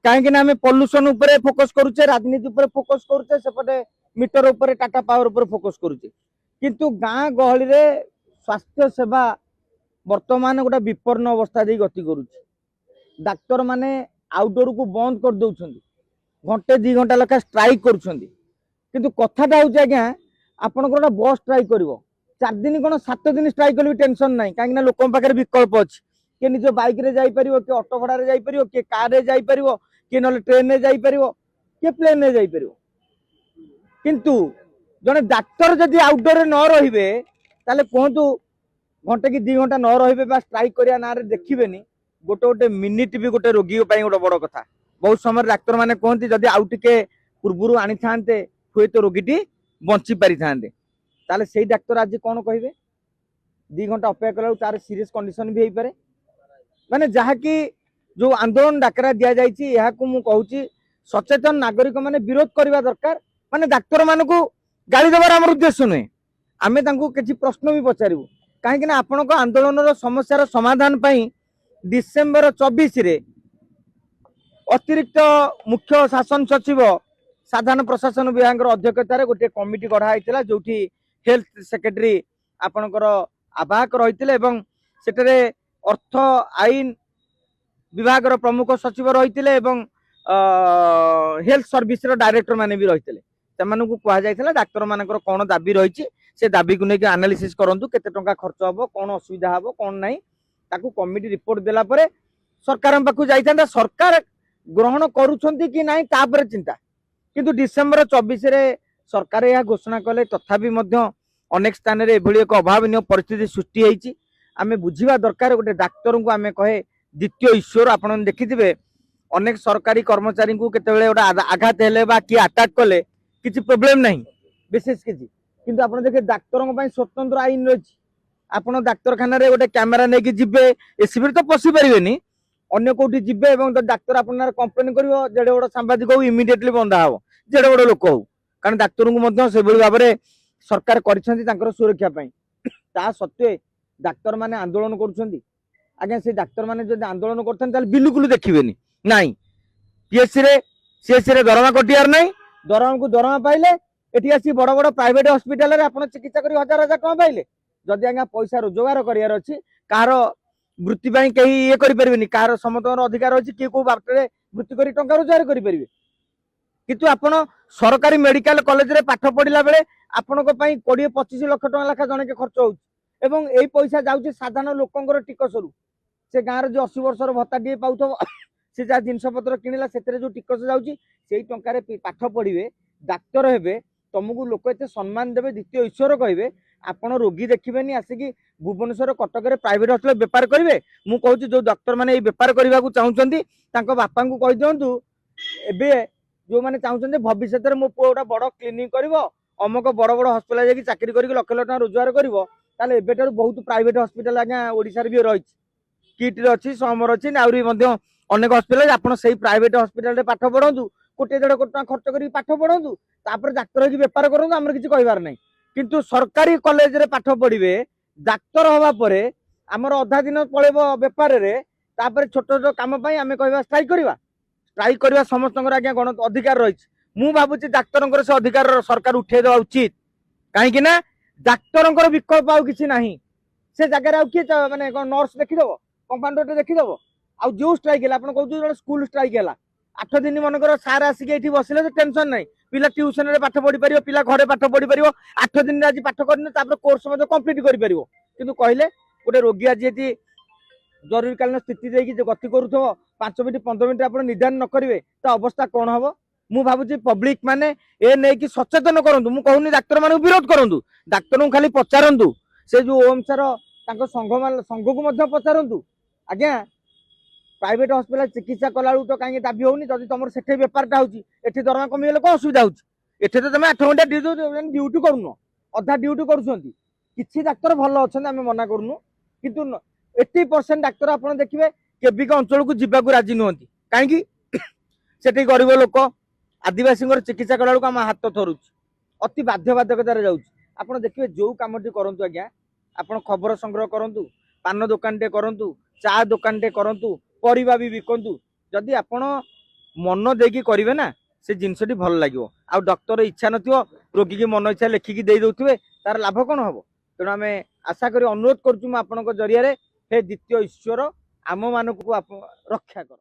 कहीं आम पॉल्यूशन उपरे फोकस करूचे राजनीति उपरे फोकस करूचे सेपटे मीटर उपरे टाटा पावर उपरे फोकस करूचे किंतु गाँ गहली रे स्वास्थ्य सेवा वर्तमान गोटे विपन्न अवस्था दे गति करुचे डाक्तर माने आउटडोर को बंद कर दउछंती घंटे 2 घंटा लखा स्ट्राइक करुछंती किंतु कथाटा होउचे आज्ञा आपण गोटे बस स्ट्राइक करिवो 4 दिन कोन 7 दिन स्ट्राइक कले टेंशन नाही काहे ना लोकन पाखरे विकल्प अछि के निज बाइक रे जाई परिवो के ऑटो भाड़ा रे जाई परिवो के कार रे जाई परिवो के नले ट्रेन रे जाई परिवो के प्लेन रे जाई परिवो किंतु जने डाक्टर जदि आउटडोर रे न रहिबे ताले कहंतु घंटे की 2 घंटा न रहिबे बा स्ट्राइक करिया ना रे देखिबेनी गोटे गोटे मिनिट भी गोटे रोगी पई गोटे बड़ कथा बहुत समय डाक्टर माने कहंती जदि आउ टिके पूर्वरु आनी थांते हुए तो रोगीटी बंची पारि थांते ताले सेही डाक्टर आज कोन कहिबे 2 घंटा अपेक्षा कला तार सीरियस कंडीशन भी होई पारे माने जहा कि जो आंदोलन डाकरा दिया जायछि यहा को मु कहूची सचेतन नागरिक माने विरोध करबा दरकार माने डाक्टर माने को गाली देबार हमर उद्देश्य नै आमे तांको किछि प्रश्न भी पचारिबु काहे कि ना आपनको आंदोलन रो समस्या रो समाधान पई डिसेंबर 24 रे अतिरिक्त मुख्य शासन सचिव साधारण प्रशासन विभाग अध्यक्षतार गोटे कमिटी गढ़ा होता जो हेल्थ सेक्रेटरी आपणकर आवाहक रही सेठे अर्थ आईन विभाग प्रमुख सचिव रही हेल्थ सर्विस डायरेक्टर माने भी रही कहुला डाक्तर मान कौन दाबी रही से दाबी को लेकिन एनालिसिस करूँ केते टंका खर्च हम कौन असुविधा हम कौन ना ताकू कमिटी रिपोर्ट देला परे सरकार पाखु जाइथा सरकार ग्रहण करुछंती कि नहीं तापर चिंता किंतु डिसेंबर 24 रे सरकार यह घोषणा कले तथापि मध्य अनेक स्थान रे एभली एक अभावनीय परिस्थिति सृष्टि होईची आमे बुझिबा दरकार गोटे डाक्टर को आमे कहे द्वितीय ईश्वर आपण देखिथिबे अनेक सरकारी कर्मचारी को केतेबेले गोटे आघात हेले बा कि अटैक कले किछि प्रॉब्लम नहीं विशेष किछि किंतु आपण देखे डाक्टर पई स्वतंत्र आईन रही आपण डाक्तरखाना रे गोटे कैमरा नेकी जिबे एसीबी तो पसी परिबेनी अन्य कोठी जिबे एवं डाक्तर आपन कंप्लेन करिवो जेडे बड़ सांबादिक हो इमिडिएटली बंदा हो जेडे बड़ लोक हो कारण डाक्तर को मध्य से बड़ी भाव में सरकार करिसेंती तांकर सुरक्षा पई ता सत्वे डाक्तर माने आंदोलन करूछंती आगे से डाक्तर माने जदि आंदोलन करथन ताल बिल्कुल देखिबेनी नाही पीएससी रे सीएससी रे दरमा कटियार नाही दरमा को दरमा पाइले एठी आसी बड़ बड़ प्राइवेट हॉस्पिटल रे आपण चिकित्सा करी हजार हजार टका पाइले जदि आगे पैसा रोजगार करियार अछि कार वृत्ति पाई कहीं ये करि परिबेनी कार समतर अधिकार अछि के को बाटरे वृत्ति करी टंका रोजगार करि परिबे किंतु आपण सरकारी मेडिकल कॉलेज रे पाठ पढिला बेले आपनको पई 20-25 लाख टका लेखा जने के खर्च होउछ एवं एई पैसा जाउछि साधारण लोकंकर टिकस रु से गाँ रे जो 80 वर्षर भत्ता दिए पाउथबो से जा जिनस पत्र किनिला सेतरे जो टिकस जाउछि सेई टंका रे पाठ पढिबे डाक्टर हेबे तुमको लोक एते सम्मान देबे द्वितीय ईश्वर कहबे आपण रोगी देखिबेनी आसिकी भुवनेश्वर कटक रे प्राइवेट हॉस्पिटल व्यापार करिवे मु कहूछि जो डॉक्टर माने ए व्यापार करबा को चाहुचंती तांको बापा को कहि दियंतु एबे जो माने चाहुचंती भविष्यत रे मो पुओटा बड़ क्लिनिक करिवो अमक बड़ बड़ हॉस्पिटल जाकी चाकरी करिक लाख लाख टका रोजगार करिवो ताले एबेटार बहुत प्राइवेट हॉस्पिटल आज्ञा ओडिसा रे भी रहिछि किट रे अछि समर अछि नाउरी मध्ये अनेक हॉस्पिटल आपण सेही प्राइवेट हॉस्पिटल रे पाठ पढंतु 1.5 कोटी टका खर्च करी पाठ पढंतु तापर डाक्टर की व्यापार करंतु हमर किछि कहबार नै किंतु सरकारी कॉलेज रे पाठ पढ़िबे डाक्तर हवा परे हमर अधा दिन पळेबो व्यापार रे तापर छोट छोट काम पई आमे कहबा स्ट्राइक करबा समस्तकर आज्ञा गण अधिकार रहिछि मु भाबुछि डाक्तरंकर से अधिकार सरकार उठे देवा उचित काहे कि ना डाक्तरंकर विकल्प आउ किछि नाही से जगह आउ कि माने नर्स देखि देबो कंपाउंडर देखि देबो आउ जो स्ट्राइक हैला आपण कहू जो स्कूल स्ट्राइक हैला 8 दिन मनकर सार आसिक एठी बसिले तो टेंशन नाही पिला ट्यूशन रे पाठ पढ़ी परियो पिला घरे पाठ पढ़ी परियो 8 दिन रे आज पाठ करने तापर कोर्स मध्ये कंप्लीट करि परियो किंतु कहले गोटे रोगी आज एठी जरूरीकालीन स्थिति देकी जे गति करूथो 5 मिनिट 15 मिनिट आपण निदान न करिवे तो अवस्था कोन हबो मु भाबुची पब्लिक माने ए नै कि सचेतन करंतु मु कहूनी डाक्टर माने विरोध करंतु डाक्टर खाली पचारंतु से जो ओमसार तांको संघ को मध्ये पचारंतु आज्ञा प्राइवेट हॉस्पिटल चिकित्सा कला तो कहीं दाबी होनी जदि तुम से बेपारटा होती दरमा कमिगले कौन असुविधा होती तुम 8 घंटा ड्यूटी करूनो अधा ड्यूटी करुँच डाक्तर भल अच्छा आम मना करूनु किंतु 80% डाक्तर आप देखिए केबिक अंचल को जीवाक राजी नुहति कहीं गरीब लोक आदिवासी चिकित्सा कला आम हाथ थरुच अति बाध्यबाधकतार जाऊँ देखिए जो कमटी करूँ आज्ञा आप खबर संग्रह करूँ पान दुकान टे करूँ चा दुकान टे करूँ परिबा भी बिकंतु जदि आपण मन देकी करेंगे ना से जिनसटी भल लगे आ डॉक्टर इच्छा नथिबो रोगी की मन इच्छा लिखिकी दे दउथिबे तार लाभ कौन हम तेणु आम आशा करी अनुरोध करूँ आपन जरिया हे द्वितीय ईश्वर आम मान रक्षा कर।